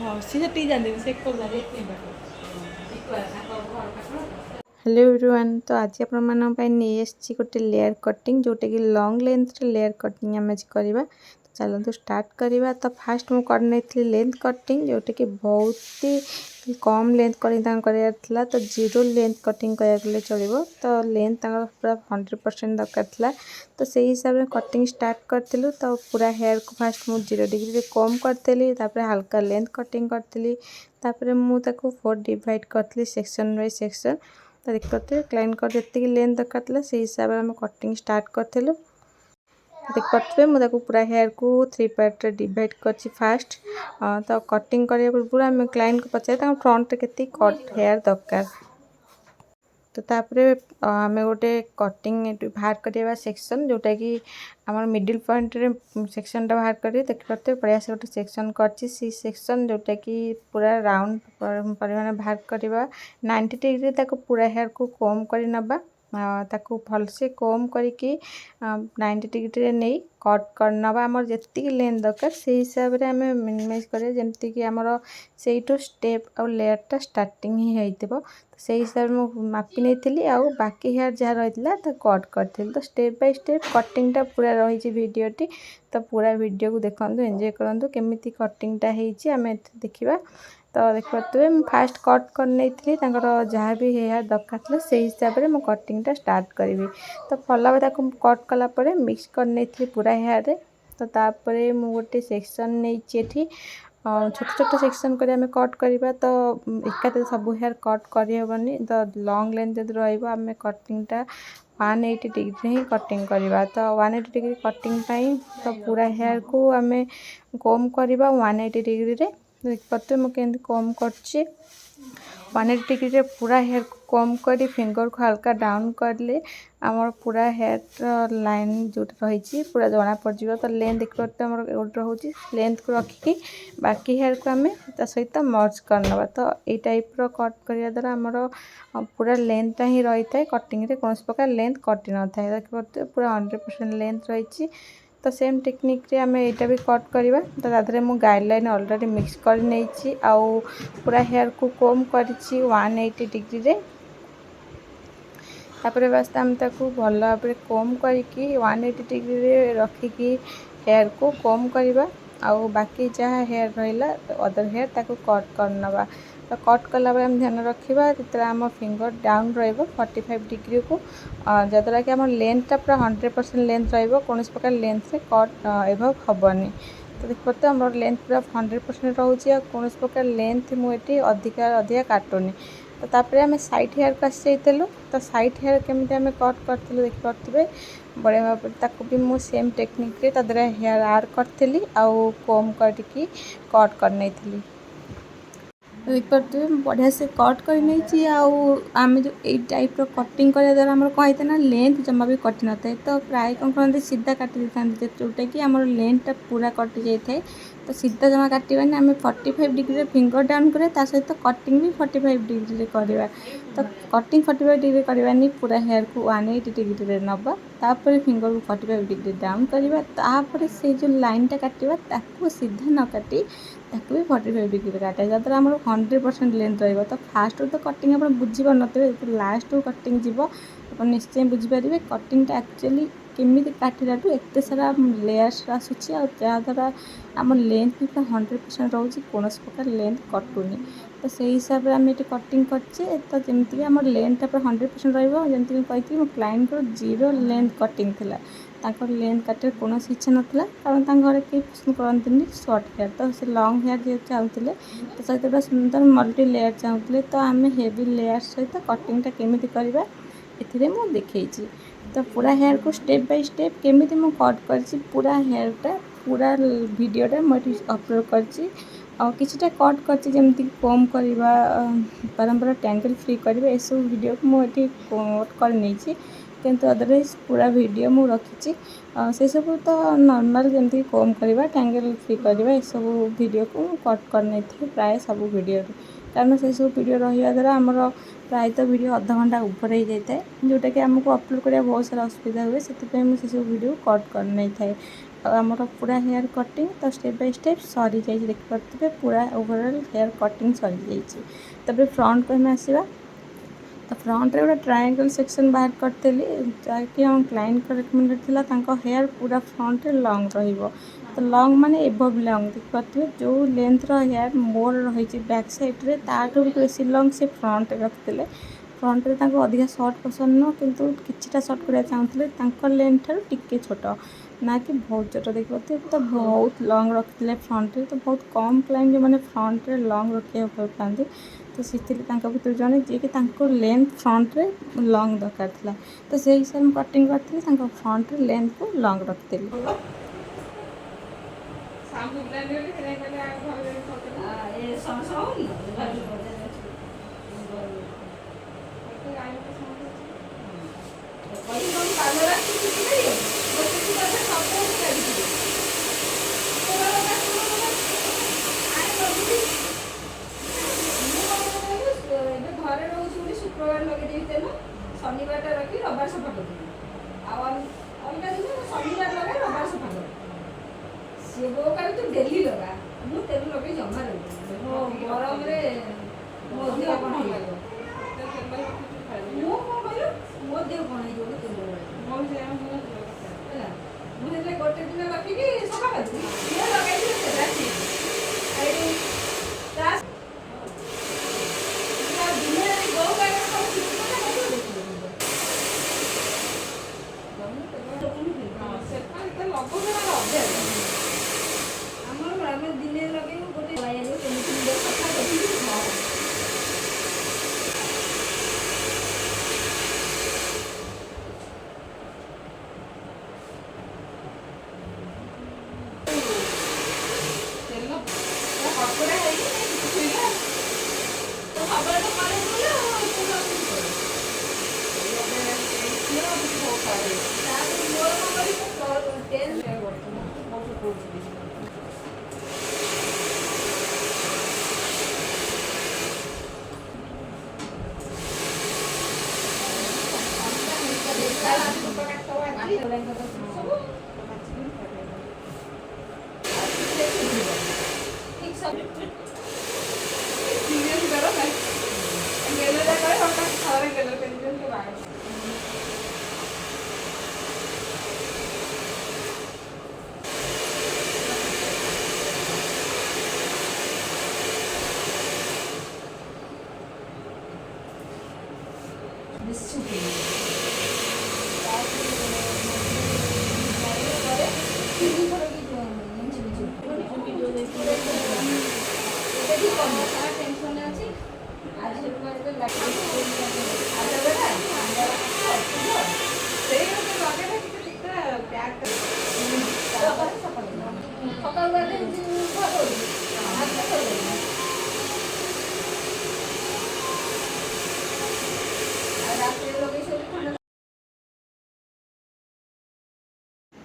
ହଁ ସିଏ ସେଠିକି ଯାଆନ୍ତିନି ସେ ଏକଲା हेलो एवरीवन। तो आज आपण नहीं आसी गोटे लेयर कटिंग जोटा कि लॉन्ग लेंथ लेयर कटिंग आम आज करवा। तो चलते स्टार्ट करवा। तो फास्ट मुझे कर लेंथ कटिंग जोटा कि बहुत ही कम लेंथ कटिंग करार तो जीरो लेंथ कटिंग कर चलो। तो लेंथ पूरा 100% दरकार था। तो से हिसाब से कटिंग स्टार्ट करूँ। तो पूरा हेयर को फास्ट मुझे 0 डिग्री कम करी हल्का लेंथ कटिंग करी। मुझे 4 डिवाइड करी सेक्शन बाय सेक्शन। तो देखते क्लाइंट को जी लेंथ दरकार से हिसाब से आम कटिंग स्टार्ट करूँ। देखते मुझे पूरा हेयर को 3 पार्ट डिवाइड कर फास्ट। तो कटिंग करने पूर्व आम क्लाइंट को पचार फ्रंट के कट हेयर दरकार। तो तापरे आम गोटे कटिंग बाहर करवा सेक्शन जोटा कि आम मिडिल पॉइंट रे सेक्शन टा बाहर कर देखते बढ़िया से गोटे सेक्शन कर सेक्शन जोटा कि पूरा राउंड परिमाण बाहर करवा 90 डिग्री तक पूरा हेयर को कम कर नवा। ताकू भलसे कम करके 90 डिग्री नहीं कट करनवा। आमर जी लेंथ दरकार से हिसाब से आम मिनिमाइज करें जमीक आमर से स्टेप आ लेयरटा स्टार्टिंग ही हो से हिसाब से मुझे मापी नहीं आउ बाकी हेयर जहाँ रही है कट करी। तो स्टेप बाय स्टेप कटिंगटा पूरा रही वीडियोटी। तो पूरा वीडियो को देखो एंजॉय करूँ केमी कटिंगटा आम देखा। तो देखते मुझे फास्ट कट कर नहीं जहाँ भी हेयर दरकार था से हिसाब से मुझे कटिंगटा स्टार्ट करी। तो भल भाव कट कलापर मिक्स कर नहीं पूरा हेयर रे। तो तापर मु गोटे सेक्शन नहीं छोट छोट सेक्शन कर कट करवा। तो एकादे सब हेयर कट करहबनी। तो लॉन्ग लेंथ जब रही कटिंगटा 180 डिग्री ही कटिंग करवा। तो 180 डिग्री कटिंग तो पूरा हेयर को आम कम करवा 180 डिग्री रे। देखते मुझे कम कर 180 डिग्री पूरा हेयर को कम कर फिंगर को हल्का डाउन करले आमर पूरा हेयर लाइन जो रही पूरा जना पड़। तो लेंथ देखते गोटे रोचे लेंथ को रखिकी बाकी हेयर को आम सहित मर्ज करनवा। तो ये टाइप रो कट करने द्वारा आमर पूरा लेंथटा ही रही है कटिंग रे कौन प्रकार लेंथ कटि न था। देखते पूरा 100% लेंथ रही। तो सेम टेक्निक रे आम यहाँ भी कट करवा। तो तादरे मु गाइडलाइन ऑलरेडी मिक्स कर नहीं आउ पूरा हेयर को कम कर 180 डिग्री रे। तापर बस आम ताकू भल भाव कम करके 180 डिग्री रे रखिकी हेयर को कम करवा। आउ बाकी जहाँ हेयर रहा अदर हेयर ताकू कट करनवा। तो कट कला आम ध्यान रखा जो आम फिंगर डाउन रो 45 डिग्री को जद्वारा कि आम लेंथटा पूरा 100% लेंथ रोन प्रकार लेंथ से कट एभव हेनी। तो देखते आम लेंथ पूरा 100% रोचे कौन प्रकार लेंथ मुझे अधिका काटुनी। तो तापर आम साइड हेयर को आसी जाइलु। तो साइड हेयर केमी आम कट करूँ देखिपे बढ़िया भाव ताकू भी मुझे सेम टेक्निक रे हेयर आड करी आउ कम करके कट कर नहीं। देखते बढ़िया से कट कर नहीं आम जो ये टाइप रो कटिंग करने द्वारा आम कौन होता है ना लेंथ जमा भी कटि न था। तो प्राय कौन करते सीधा काटी था जोटा कि आम लेंथटा पूरा कटि जाए। तो सीधा जमा काटवानी आम 45 डिग्री फिंगर डाउन करा सहित कटिंग भी 45 डिग्री करवा। तो कटिंग 45 डिग्री करवानी पूरा हेयर को 180 डिग्री नवा। तापर फिंगर को 45 डिग्री डाउन करवा। तापर से जो लाइनटा काटवा ताकू सीधा न काटी ताकू भी 45 डिग्री काटे जद्वारा आम 100% लेंथ रही। तो फास्ट तो कटिंग आप बुझीपार नो लास्ट कटिंग जीव आप निश्चय बुझीपारे कटिंगटा एक्चुअली केमी काटिला एत सारा लेयर्स आसूँ जहाँद्वारा आम लेंथ भी पूरा 100% रोचे कौन प्रकार लेंथ कटुनी। तो से हिसाब से आम ये कटिंग करे। तो जमीक आम लेंथटा पूरा 100% रही कही मो क्लाइंट को जीरो लेंथ कटिंग थी लेंथ काटे कौन इच्छा नाला कारण घर कहीं पसंद करते सर्ट हेयर। तो से लॉन्ग हेयर जो चाहते तो सहित पूरा सुंदर मल्टी लेयर चाहते। तो आम हेवी लेयर सहित कटिंगटा केमी करवा ए देखी। तो पूरा हेयर को स्टेप बाय स्टेप केमी मु कट कर पूरा हेयरटा पूरा वीडियोटा मुझे अपलोड कर किछटा कट करमती कम करवा बारंबार टैंगल फ्री करवा ये सब वीडियो को मुझे कट कर नहीं किंतु अदरवाइज पूरा वीडियो मु रखी से सब। तो नॉर्मल जमी कम करवा टैंगल फ्री करवा ये सब वीडियो को कट कर नहीं प्राय सब वीडियो कारण से सब वीडियो रहा द्वारा आमर प्रायतः वीडियो अध घंटा ऊपर ही जाए जोटा कि आमको अपलोड करने बहुत सारा असुविधा हुए से सब वीडियो कट कर नहीं थाए। आमर पूरा हेयर कटिंग तो स्टेप बाय स्टेप सरी जाइए देखिपे पूरा ओवरऑल हेयर कटिंग सरी जाइए। फ्रंट को हमें आसवा तो फ्रंट रे गोटे ट्रायंगल सेक्शन बाहर करदेली जहाँकि हम क्लाइंट को रिकमेंडेड था हेयर पूरा फ्रंट रे लॉन्ग रहिबो। तो लॉन्ग माने एबव लॉन्ग देखिपे जो लेंथ रो हेयर मोर रही बैक साइड रे ताठू भी बेसी लॉन्ग से फ्रंट रे रखिले। फ्रंट रे तांको अधिका शॉर्ट पसंद नुह किंतु किछिटा शॉर्ट करा चाहूले तांको लेंथ ठारू टिके छोट ना कि बहुत छोट देखिए तो बहुत लॉन्ग रखिले फ्रंट रे। तो बहुत कम क्लाइंट जो मैंने फ्रंट रे लॉन्ग रखा भल पाती तो से भर जड़े जी कि लेंथ फ्रंट रे लॉन्ग दरकार था तो से हिसाब में कटिंग करी फ्रंट रे लेंथ को लॉन्ग रखी। घरे रोज शुक्रवार लगे शनिवार रखी रविवार सफा कर अलग दिन शनिवार लगे रविवार सफा कर सी बो कह तू डेली लगा मुझे तेल लगे जमा रही गरम मो देह कौन हो मो देह कौन हो मुझे गोटे दिन रखिकी सफा कर लगे दिने लगे गोटे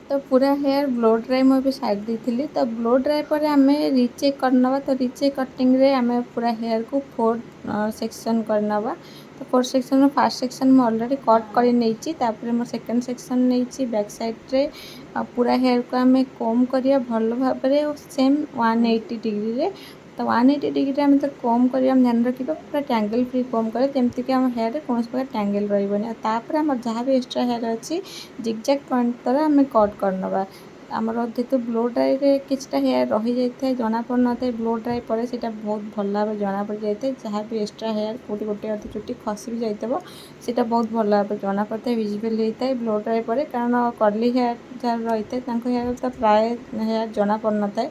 तो पूरा हेयर ब्लो ड्राई मुझे साइड दी तो ब्लो ड्राई पर आम रिचेक करनवा तो रिचेक कटिंग रे आम पूरा हेयर को 4 सेक्शन करनवा। तो 4 सेक्शन फर्स्ट सेक्शन में ऑलरेडी कट कर नहीं मोर सेकेंड सेक्शन नहीं बैक साइड रे पूरा हेयर को आम कोम करिया भल भाव सेम 180 डिग्री रे। तो 180 डिग्री आम तो कोम कर ध्यान रखा पूरा टैंगल फ्री कोम कर जमीक आम हेयर कौन प्रकार टैंगल रही आम जहाँ भी एक्सट्रा हेयर अच्छी जिगजैग पॉइंट द्वारा आम कट करनवा। आमर जेहेतु ब्लो ड्राई रे किछटा हेयर रही जाए जना पड़ न था ब्लो ड्राई पर सीटा बहुत भल भाव जना पड़ जाए जहाँ भी एक्सट्रा हेयर कौटी गोटे अधे चुटी खसी भी जाइए सीटा बहुत भल भाव जना पड़ता है विजिबल होता है ब्लो ड्राई पर कारण कर्ली हेयर जहाँ रही है हेयर तो प्राय हेयर जना पड़ न था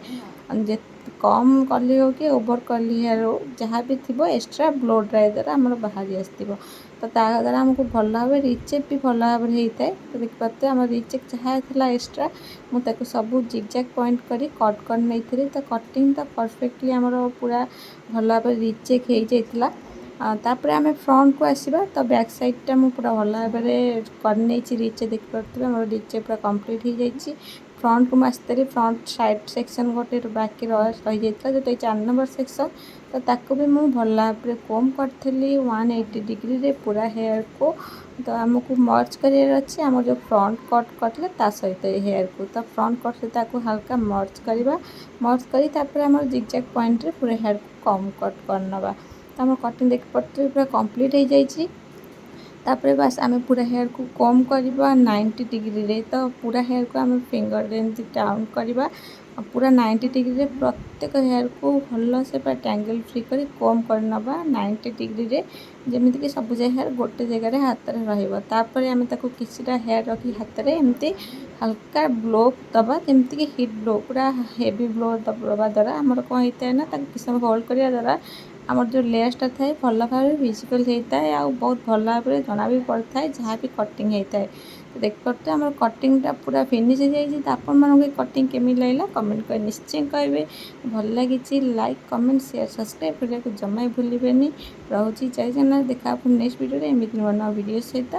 कम कर्ली हो कि ओवर कर्ली हेयर हो जहाँ भी थी एक्सट्रा ब्लो ड्राई द्वारा आम बाहरी आसो तो द्वारा आमको भल भाव रिचेक भी भल भाव होता है। तो देखिए आम रिचेक जहाँ था एक्सट्रा मुझे सब जिगजैग पॉइंट करी कट कर नहीं थी तो कटिंग तो परफेक्टली आमर पूरा भल भाव रिचेक हो जाता। तापर आम फ्रंट को आसवा तो बैक साइडटा मुझे पूरा भल भाव करनी रिचे देखिए मोर रिचे पूरा कम्प्लीट हो जाए। फ्रंट को आसती फ्रंट साइड सेक्शन गोटे बाकी रही जाता जो 4 नंबर सेक्शन तो ताको भी मुझे भल भाव कोम करी 180 डिग्री रे पूरा हेयर को तो आमको मर्च करार अच्छे आम जो फ्रंट कट कटले ता सहित हेयर को तो फ्रंट कट सहित आपको हल्का मर्च करवा मर्च करी तापर आम जिगजैग पॉइंट रे पूरा हेयर को कम कट करनवा तो आम कटिंग देख पड़ते पूरा कंप्लीट हो जाइए। तापर बस आम पूरा हेयर को कम करवा 90 डिग्री रे तो पूरा हेयर को आम फिंगर रे एमती टाउन करवा पूरा 90 डिग्री रे प्रत्येक हेयर को भल से पूरा टैंगल फ्री कर कम करनवा 90 डिग्री रे जमीती कि सब हेयर गोटे जगह हाथ में रही आम किसीटा हेयर रखी हाथ में एमती हल्का ब्लो दबा जमीती कि हिट ब्लो पूरा हेवी ब्लो दबा द्वारा आमर कौन होता है ना किसी समय होल्ड करने द्वारा आमर जो लेयर्सटा थाए भल भाव विजिबल होता है आ बहुत भल भाव जना भी पड़ता है जहाँ भी कटिंग होता है। तो देख पारे आम कटिंगटा पूरा फिनिश हो जाए तो आपण कटिंग केमी लगे कमेंट कर निश्चय करेंगे भल लगी लाइक कमेंट शेयर सब्सक्राइब करने को जमा भूलें रोचे जय जगन्नाथ देखा नेक्स्ट वीडियो एमती नूआ नूआ वीडियो सहित।